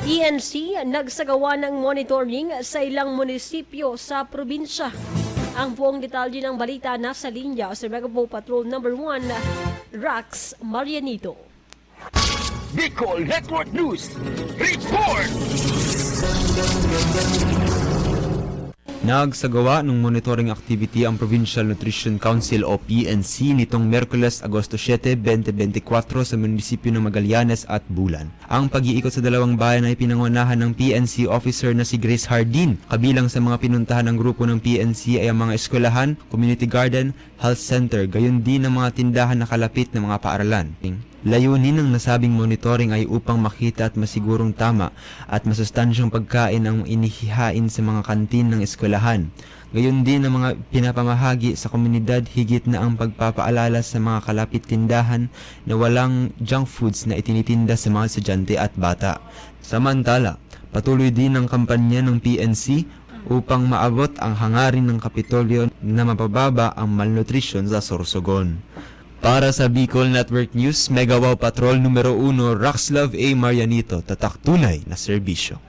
PNC nagsagawa ng monitoring sa ilang munisipyo sa probinsya. Ang buong detalye ng balita nasa linya sa Megapo Patrol number 1, Rax Marianito. Bicol Network News Report! Nagsagawa ng monitoring activity ang Provincial Nutrition Council o PNC nitong Miyerkules, Agosto 7, 2024 sa munisipyo ng Magallanes at Bulan. Ang pag-iikot sa dalawang bayan ay pinangunahan ng PNC officer na si Grace Hardin. Kabilang sa mga pinuntahan ng grupo ng PNC ay ang mga eskwelahan, community garden, health center, gayon din ang mga tindahan na kalapit ng mga paaralan. Layunin ng nasabing monitoring ay upang makita at masigurong tama at masustansyang pagkain ang inihihain sa mga kantin ng eskwelahan. Gayon din ang mga pinapamahagi sa komunidad, higit na ang pagpapaalala sa mga kalapit tindahan na walang junk foods na itinitinda sa mga estudyante at bata. Samantala, patuloy din ang kampanya ng PNC upang maabot ang hangarin ng Kapitolyo na mapababa ang malnutrition sa Sorsogon. Para sa Bicol Network News, Megawaw Patrol numero 1, Raxlove A. Marianito, tatak tunay na serbisyo.